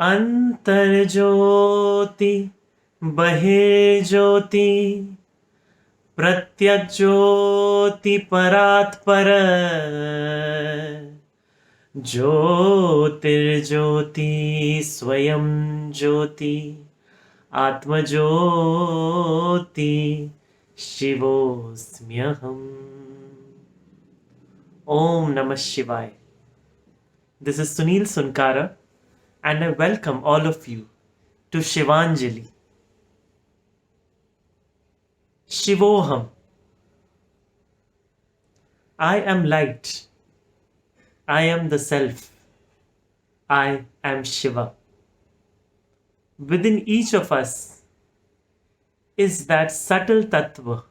अंतर्ज्योति बहिर्ज्योति प्रत्यग्ज्योति परात्पर ज्योतिर्ज्योति स्वयं ज्योति आत्मज्योति शिवोऽस्म्यहम्. Om Namah Shivaya. This is Sunil Sunkara and I welcome all of you to Shivanjali. Shivoham. I am light. I am the self. I am Shiva. Within each of us is that subtle tattva,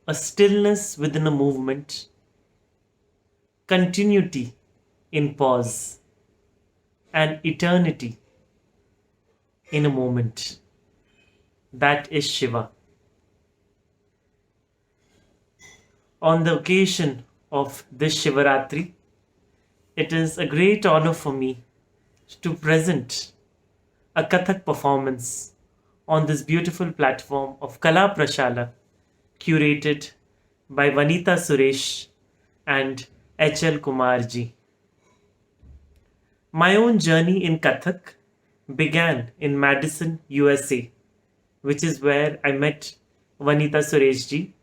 a stillness within a movement, continuity in pause, and eternity in a moment. That is Shiva. On the occasion of this Shivaratri, it is a great honor for me to present a Kathak performance on this beautiful platform of Kala Prashala, curated by Vanita Suresh and H.L. Kumarji. My own journey in Kathak began in Madison, USA, which is where I met Vanita Sureshji.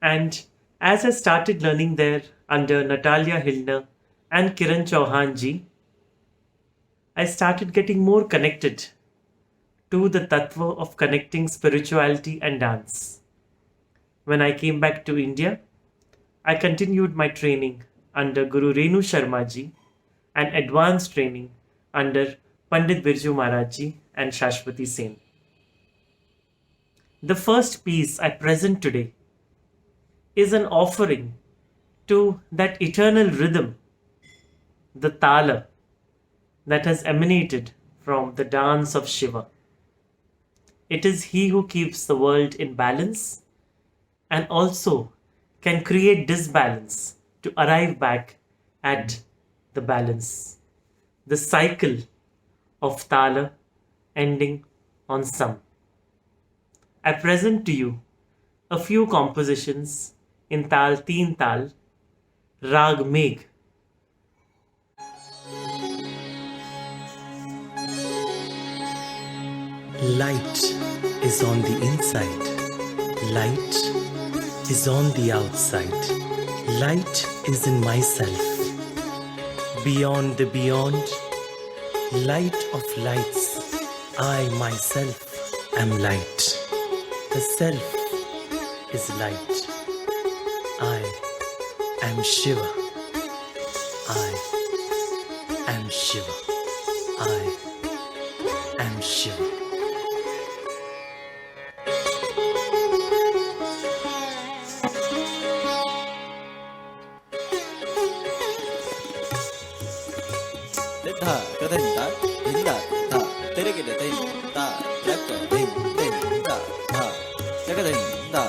And as I started learning there under Natalia Hillner and Kiran Chauhanji, I started getting more connected to the tattva of connecting spirituality and dance. When I came back to India, I continued my training under Guru Renu Sharma ji and advanced training under Pandit Birju Maharaj ji and Shashwati Sen. The first piece I present today is an offering to that eternal rhythm, the Tala, that has emanated from the dance of Shiva. It is he who keeps the world in balance and also can create disbalance to arrive back at the balance. The cycle of Tala ending on Sam. I present to you a few compositions in Tal Teen Tal, Rag Megh. Light is on the inside. Light is on the outside. Light is in myself. Beyond the beyond, light of lights, I myself am light. The self is light. I am Shiva. I am Shiva. I am Shiva. Da ka da da din da da tere ke da din da ra ka din din da da ra ka din da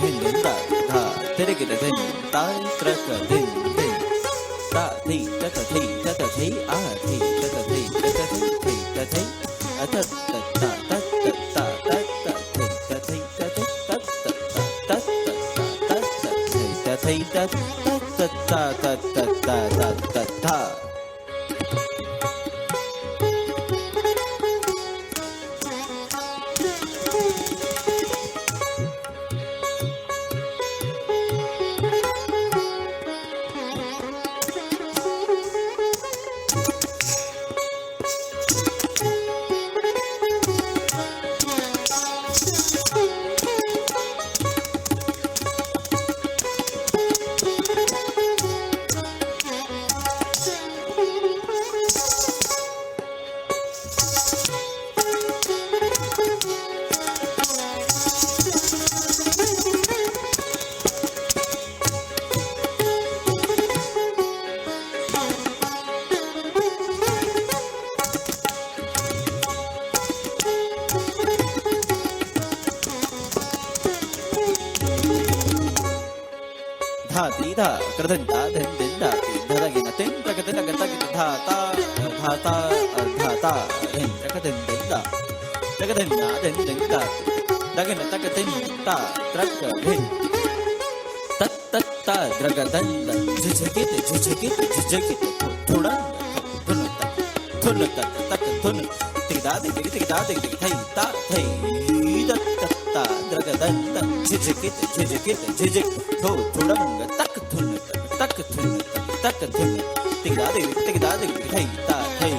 din din da da tere ke da din da ra ka din din da thi ta ka thi ta ka thi a thi ta ka thi ta ka thi thi ta thi a ta ta ta ta ta ta ta ta thi ta thi ta thi ta ta ta ta ta thi ta thi ta ta ta ta ta ta ta ta. धा ती धा कर धन धा धन दिन धा ती धा धा गिना तिन धा का तिन धा का धा ta tha ta tha ta hin taka tin tin da taka tin da tin tin da taka na taka tin ta traka hin tat tat ta draga dan da jijikit thoda thun ta tak thun tik da tik thai ta thai da tat ta draga dan da jijikit thoda tak thun tak thun tik da tik thai ta thai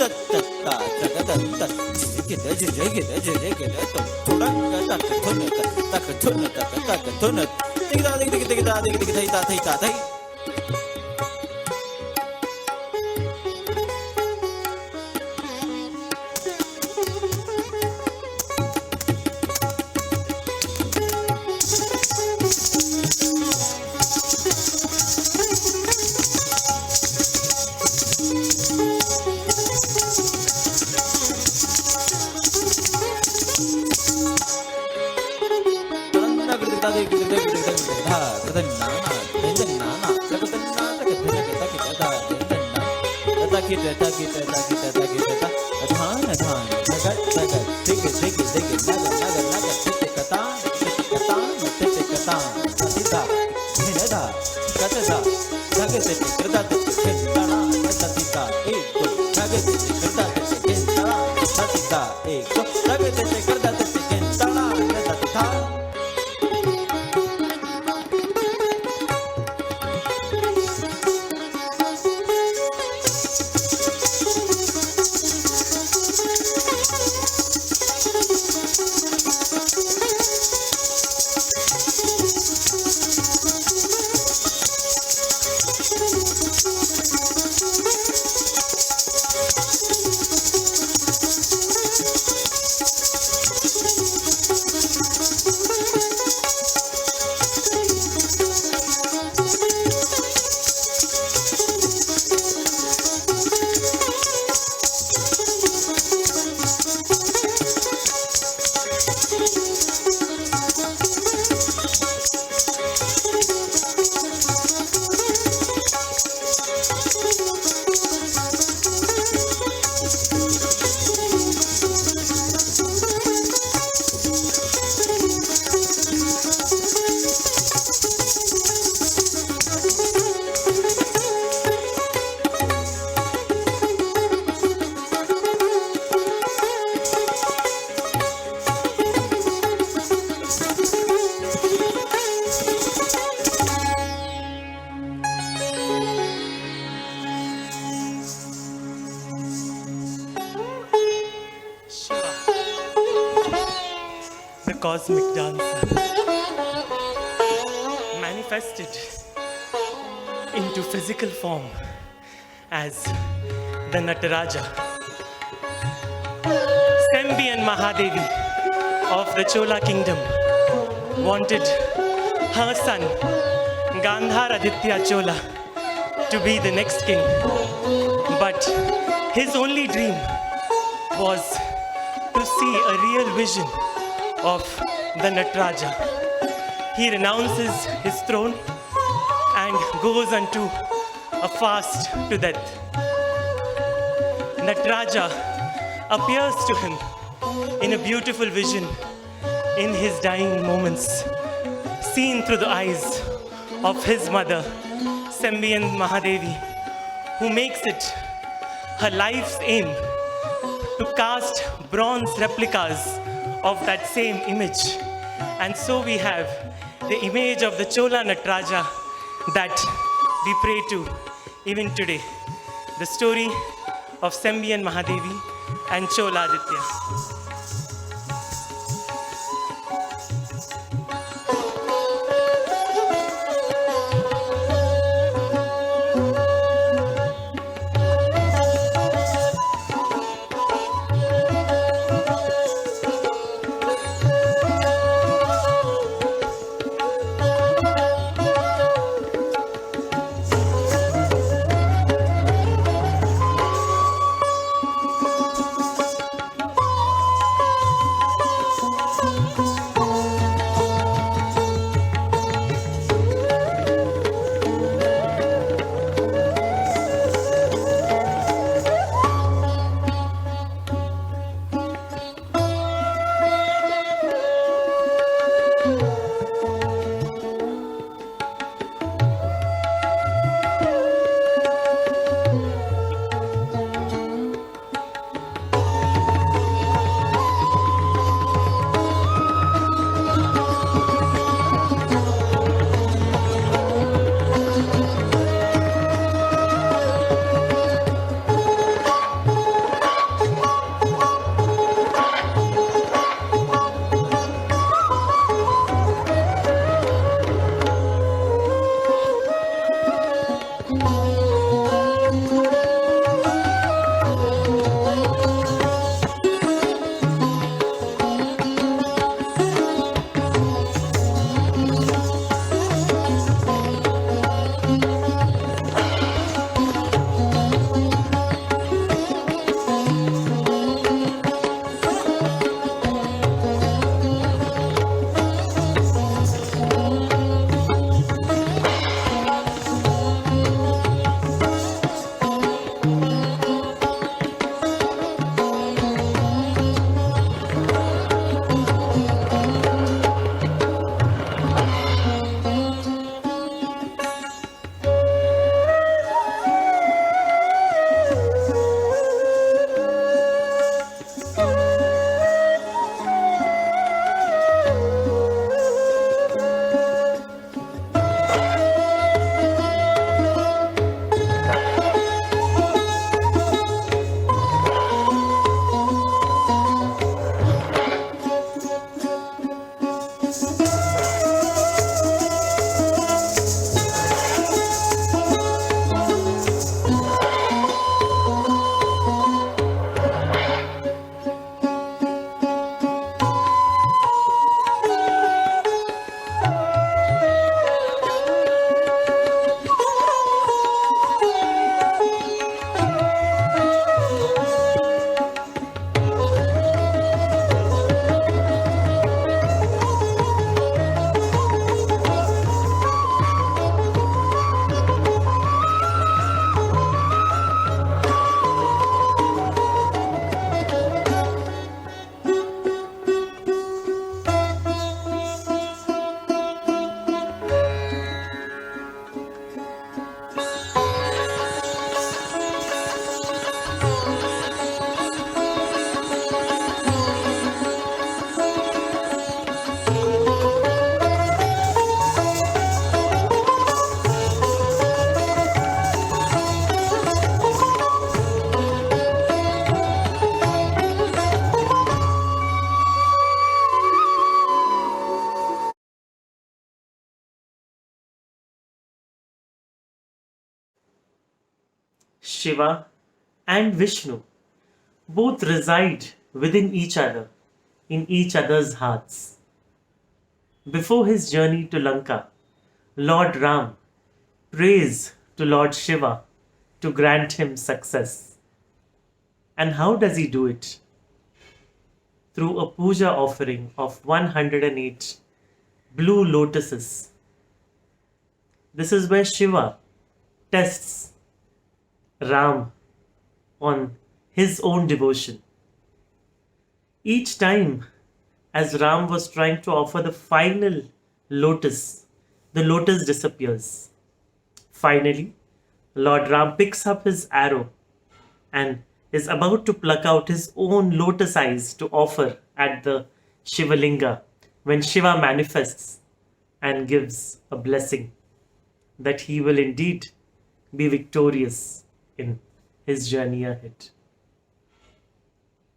da tat ta draga dan da jijikit thoda tak thun tik da tik thai ta thai Cosmic dancer manifested into physical form as the Nataraja. Sembian Mahadevi of the Chola kingdom wanted her son Gandhar Aditya Chola to be the next king, but his only dream was to see a real vision of the Nataraja. He renounces his throne and goes unto a fast to death. Nataraja appears to him in a beautiful vision in his dying moments, seen through the eyes of his mother, Sembian Mahadevi, who makes it her life's aim to cast bronze replicas of that same image. And so we have the image of the Chola Nataraja that we pray to even today. The story of Sembian Mahadevi and Chola Aditya. Shiva and Vishnu both reside within each other, in each other's hearts. Before his journey to Lanka, Lord Ram prays to Lord Shiva to grant him success. And how does he do it? Through a puja offering of 108 blue lotuses. This is where Shiva tests Ram on his own devotion. Each time, as Ram was trying to offer the final lotus, the lotus disappears. Finally, Lord Ram picks up his arrow and is about to pluck out his own lotus eyes to offer at the Shivalinga when Shiva manifests and gives a blessing that he will indeed be victorious in his journey ahead.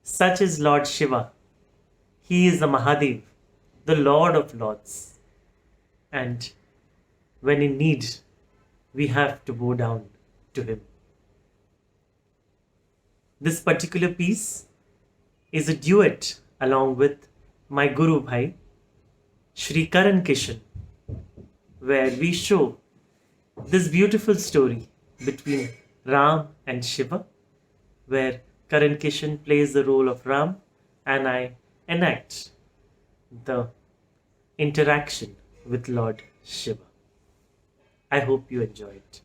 Such is Lord Shiva. He is the Mahadev, the Lord of Lords. And when in need, we have to bow down to him. This particular piece is a duet along with my Guru Bhai, Shri Karan Kishan, where we show this beautiful story between Ram and Shiva, where Karan Kishan plays the role of Ram and I enact the interaction with Lord Shiva. I hope you enjoy it.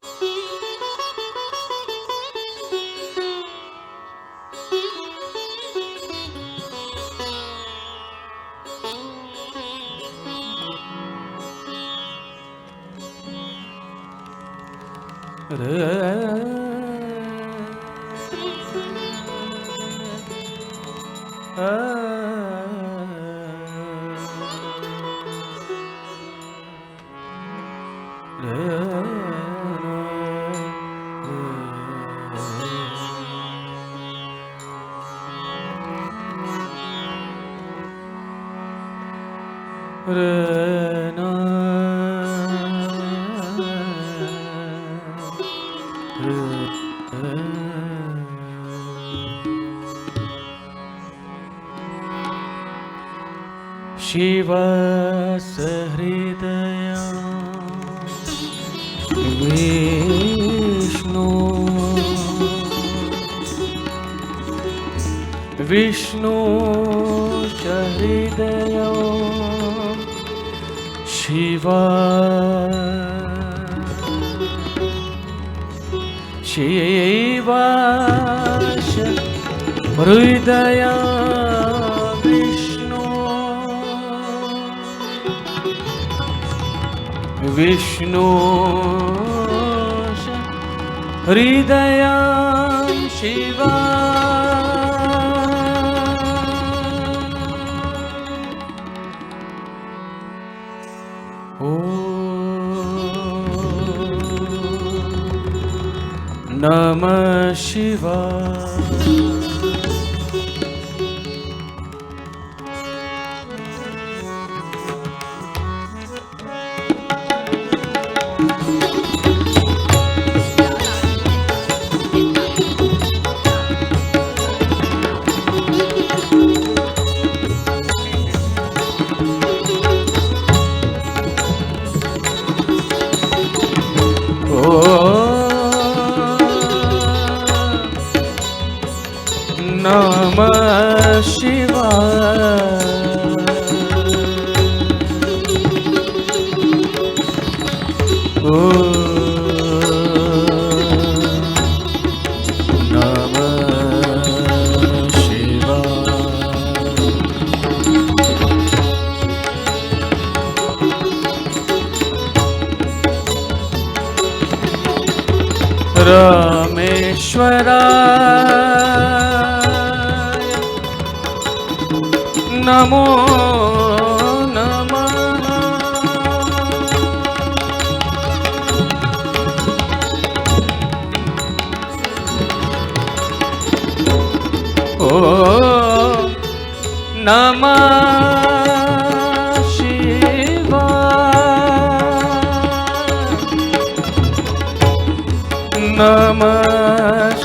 Shiva Sahridaya Vishnu Vishnu Sahridaya Shiva Shiva Hridaya Vishnu Hridaya Shiva Namah Shivaya. Namah Shivaya. Namah Shivaya. Rameshwara Namo Namah. Oh Namah Shivaya. Namah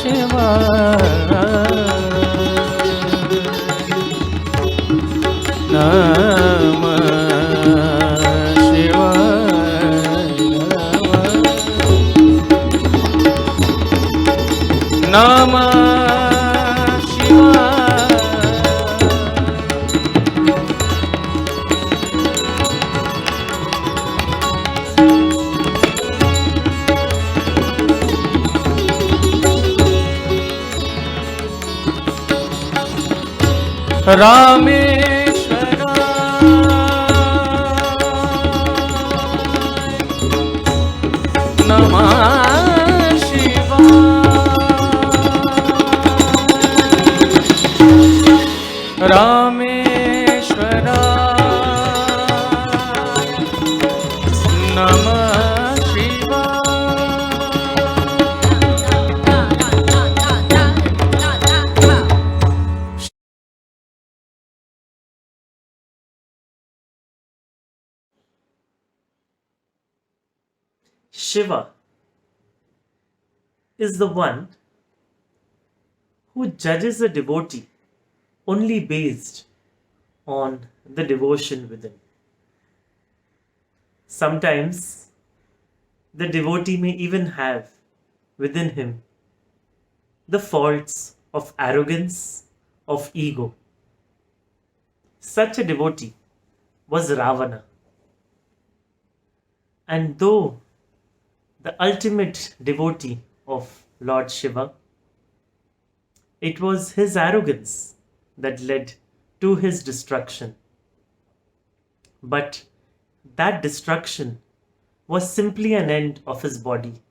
Rameshwara नमः शिवाय रामेश्वरा नमः Shiva is the one who judges a devotee only based on the devotion within. Sometimes the devotee may even have within him the faults of arrogance, of ego. Such a devotee was Ravana. And though the ultimate devotee of Lord Shiva, it was his arrogance that led to his destruction. But that destruction was simply an end of his body,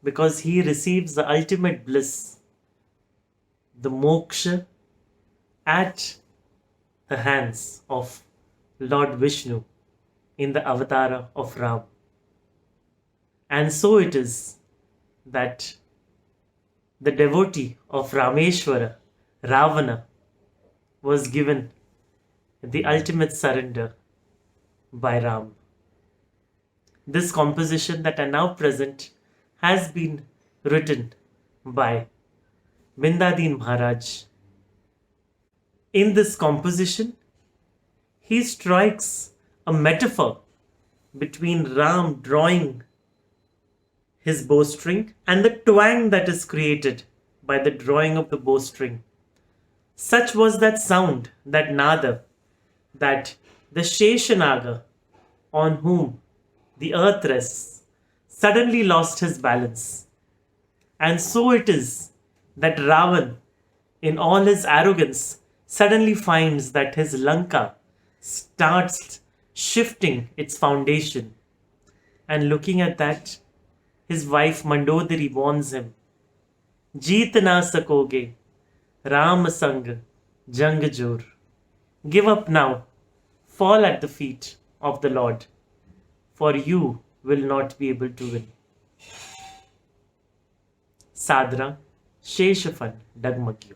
because he receives the ultimate bliss, the moksha, at the hands of Lord Vishnu in the avatar of Ram. And so it is that the devotee of Rameshwara, Ravana, was given the ultimate surrender by Ram. This composition that are now present has been written by Bindadin Maharaj. In this composition, he strikes a metaphor between Ram drawing his bowstring and the twang that is created by the drawing of the bowstring. Such was that sound, that nada, that the Sheshanaga, on whom the earth rests, suddenly lost his balance. And so it is that Ravan, in all his arrogance, suddenly finds that his Lanka starts shifting its foundation. And looking at that, his wife Mandodari warns him, Jeet na sakoge, Ram sang, jang jor. Give up now, fall at the feet of the Lord, for you will not be able to win. Sadra, Sheshafan, Dagmagyo.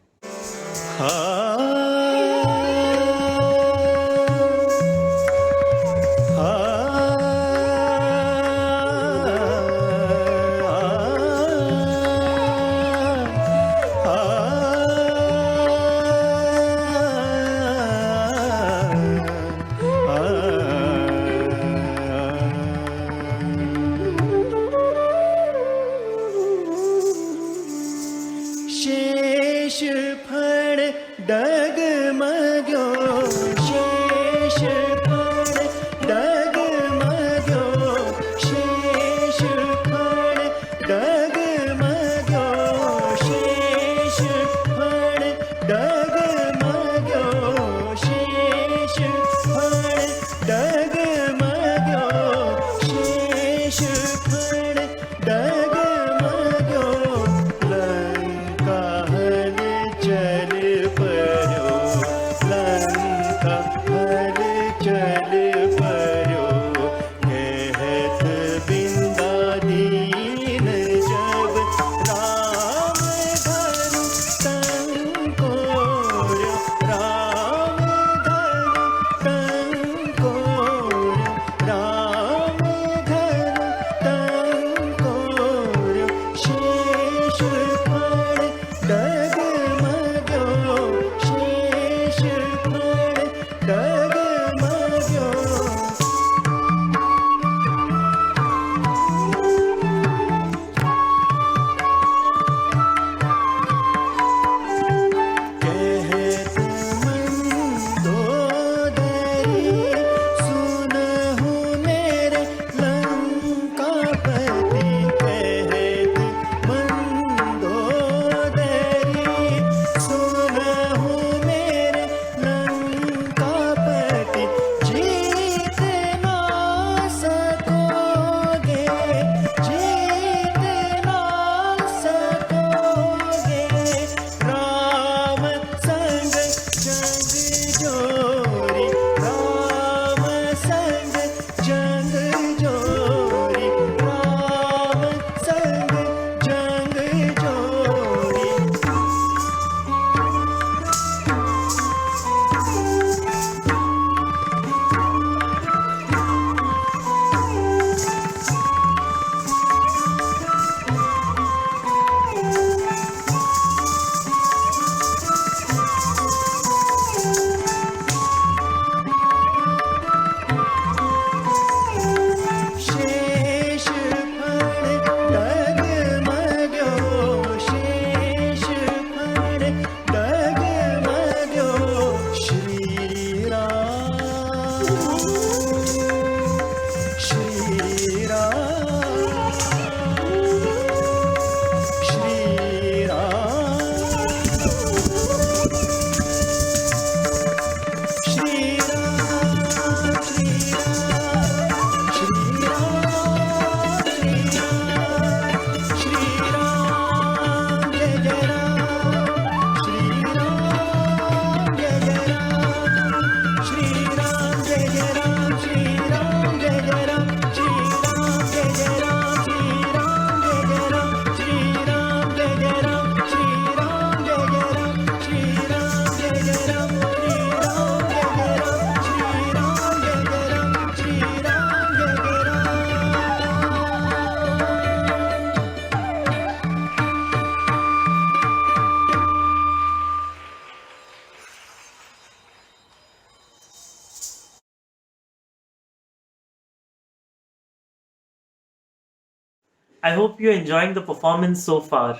I hope you're enjoying the performance so far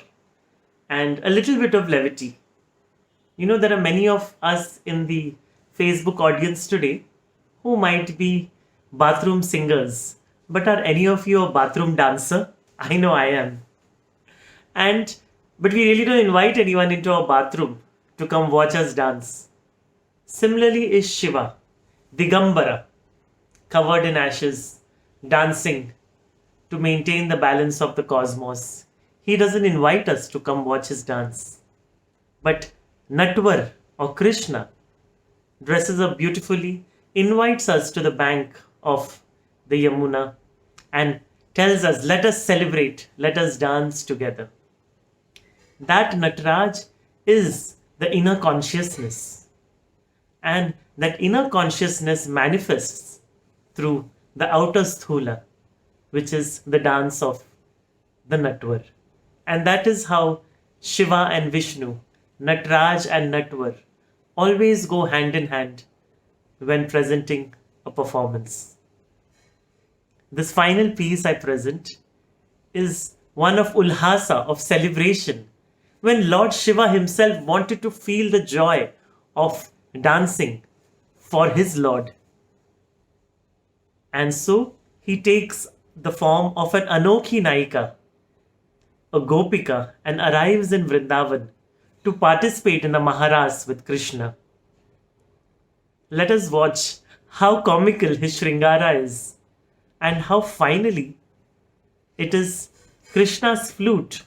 and a little bit of levity. You know, there are many of us in the Facebook audience today who might be bathroom singers, but are any of you a bathroom dancer? I know I am. And but we really don't invite anyone into our bathroom to come watch us dance. Similarly is Shiva, Digambara, covered in ashes, dancing to maintain the balance of the cosmos. He doesn't invite us to come watch his dance. But Natwar or Krishna dresses up beautifully, invites us to the bank of the Yamuna and tells us, let us celebrate, let us dance together. That Nataraj is the inner consciousness. And that inner consciousness manifests through the outer sthula, which is the dance of the Natwar. And that is how Shiva and Vishnu, Nataraj and Natwar, always go hand in hand when presenting a performance. This final piece I present is one of Ulhasa, of celebration, when Lord Shiva himself wanted to feel the joy of dancing for his Lord. And so he takes the form of an Anokhi Naika, a Gopika, and arrives in Vrindavan to participate in a Maharas with Krishna. Let us watch how comical his Shringara is and how finally it is Krishna's flute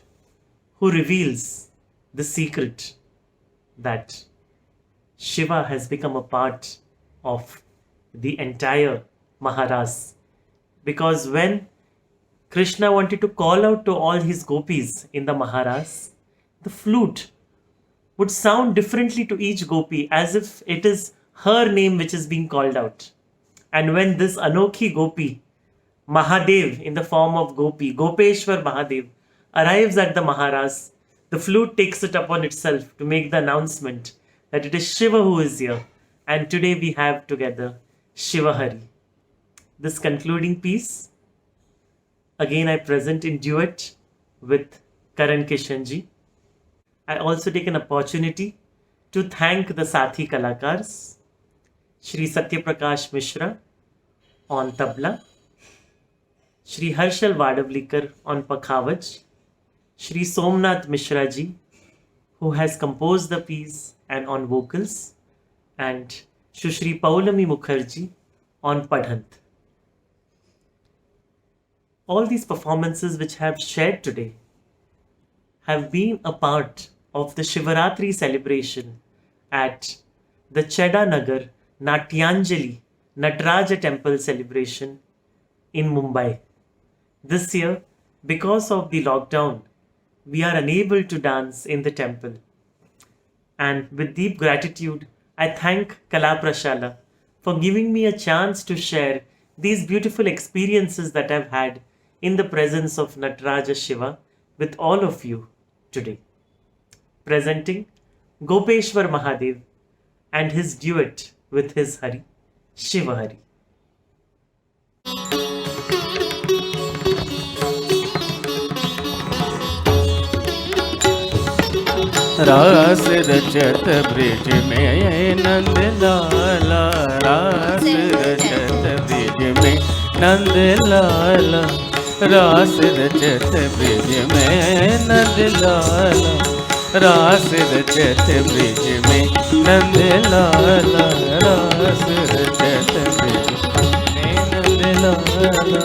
who reveals the secret that Shiva has become a part of the entire Maharas. Because when Krishna wanted to call out to all his gopis in the Maharas, the flute would sound differently to each gopi, as if it is her name which is being called out. And when this Anokhi Gopi, Mahadev in the form of Gopi, Gopeshwar Mahadev, arrives at the Maharas, the flute takes it upon itself to make the announcement that it is Shiva who is here. And today we have together Shiva Hari. This concluding piece, again I present in duet with Karan Kishanji. I also take an opportunity to thank the Sathi Kalakars, Shri Satya Prakash Mishra on tabla, Shri Harshal Vadavlikar on pakhavaj, Shri Somnath Mishra ji, who has composed the piece and on vocals, and Shri Paulami Mukherjee on padhant. All these performances which I have shared today have been a part of the Shivaratri celebration at the Cheda Nagar Natyanjali Nataraja Temple celebration in Mumbai. This year, because of the lockdown, we are unable to dance in the temple. And with deep gratitude, I thank Kala Prashala for giving me a chance to share these beautiful experiences that I've had in the presence of Nataraja Shiva with all of you today. Presenting Gopeshwar Mahadev and his duet with his Hari, Shiva Hari. रास रचत bridge में नंद लाला, रास रचत bridge में नंद लाला, रास रचत bridge में नंद लाला, रास रचत ब्रिज में नंद लाला, रास रचत ब्रिज में नंद लाला।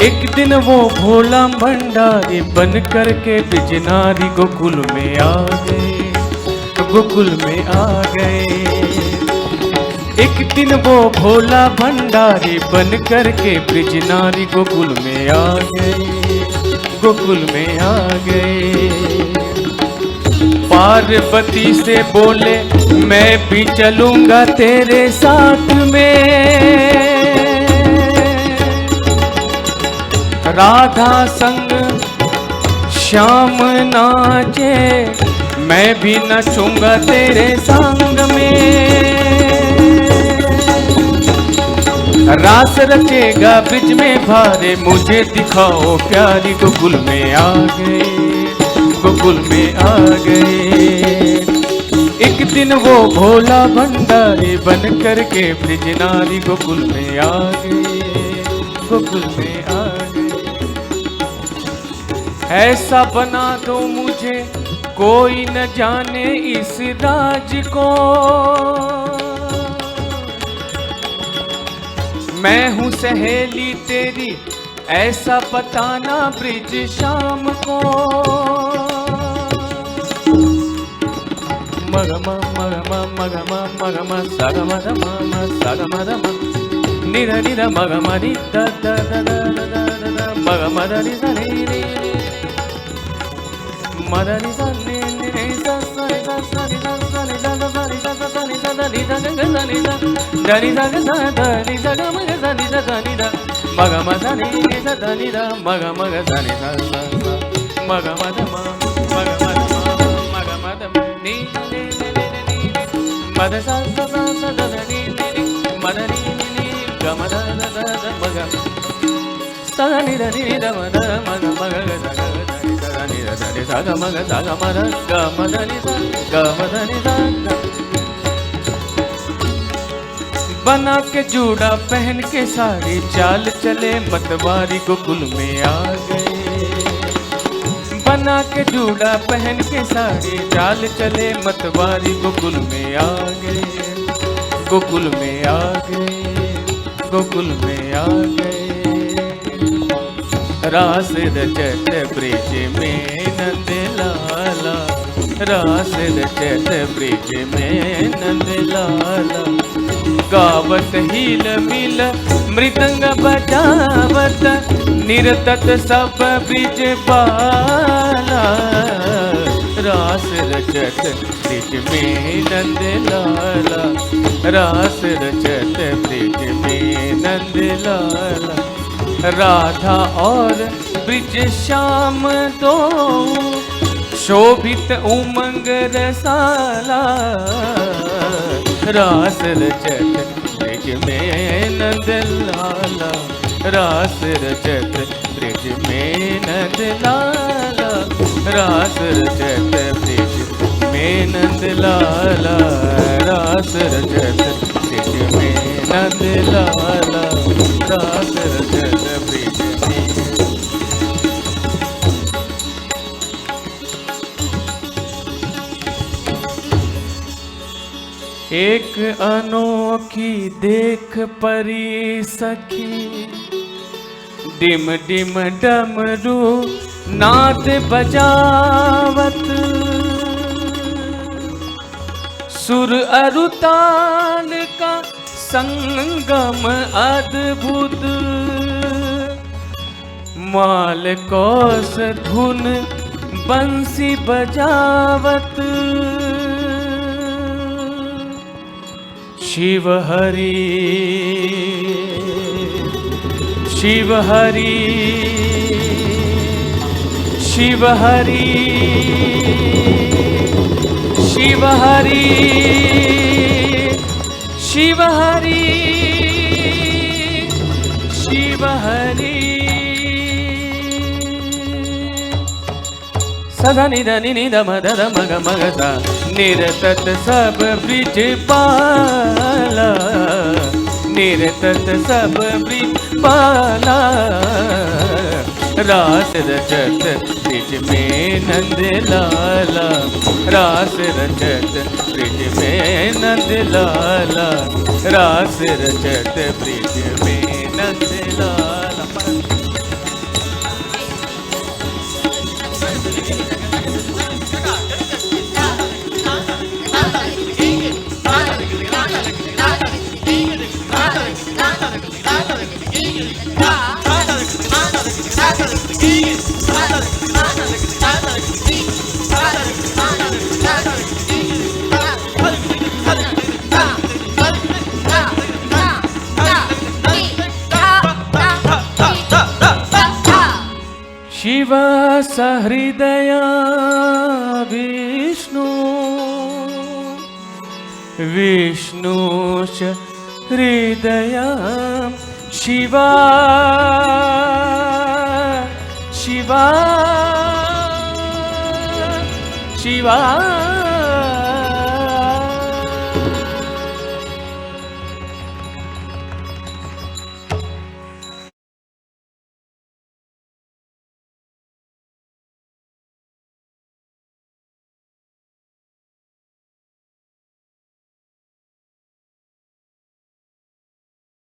एक दिन वो भोला भंडारी बन करके बिजनारी गोकुल में आ गए, गोकुल में आ गए। एक दिन वो भोला भंडारी बन करके बिजनारी गोकुल में आ गए, गोकुल में आ गए। पार्वती से बोले मैं भी चलूंगा तेरे साथ में, राधा संग श्याम नाचे मैं भी नचूंगा तेरे संग में। रास रचेगा ब्रिज में भारे, मुझे दिखाओ प्यारी गोकुल में आ गए, गोकुल में आ गए। एक दिन वो भोला भंडारी बन करके ब्रिज नारी गोकुल में आ गए, गोकुल में आ गए। ऐसा बना दो मुझे कोई न जाने इस राज को, मैं हूँ सहेली तेरी ऐसा बताना ब्रिज शाम को। मगमा मगमा मगमा मगमा सगमा धमा सगमा धमा निर निर मगमा नि द द द द द द मगमा द नि द नि नि मदनि द नि नि द स नि द स नि द स नि द द नि द द नि द द नि द ग ग नि द द नि द ग द नि द ग म ग द नि द द नि द मगमा द नि द द नि द मगमा ग द नि द स मगमा द म मगमा द म मगमा द नि नि नि मद स स स स द नि नि मद नि नि ग म द द द मग स नि द नि द म द मग मग ग द ग द नि द नि द ग मग द ग म द ग म द नि द ग म द नि द। बना के जूड़ा पहन के साड़ी चाल चले मतवारी गोकुल में आ गए, बना के जूड़ा पहन के साड़ी चाल चले मतवारी गोकुल में आ गए, गोकुल में आ गए, गोकुल में आ गए। रास रचत ब्रिज में नंद लाला, रास रचत ब्रिज में नंद लाला, गावत हिल मिल मृदंग बजावत निरतत सब ब्रिज बाला। रास रचत ब्रिज में नंद लाला, रास रचत ब्रिज में नंद लाला। राधा और ब्रिज श्याम दो शोभित उमंग रसाला। रास रचत ब्रिज में नंद लाला, रास रचत ब्रिज में नंद लाला, रास रचत ब्रिज में नंद लाला, रास रचत ब्रिज में नंद लाला, रास रचत ब्रिज में। एक अनोखी देख परी सखी, डिम डिम डमरू नाद बजावत, सुर अरु ताल का संगम अद्भुत, माल कौस धुन बंसी बजावत। शिव हरि शिव हरि शिव हरि शिव हरि शिव हरि शिव हरि। सदा निद निद मद मग मग सा निरतत सब ब्रिज पाला, निरतत सब ब्रिज पाला। रास रचत ब्रिज में नंद लाला, रास रचत ब्रिज में नंद लाला, रास रचत ब्रिज में नंद लाला। शिव सहृदया विष्णु, विष्णुश हृदयं शिवा शिवा शिवा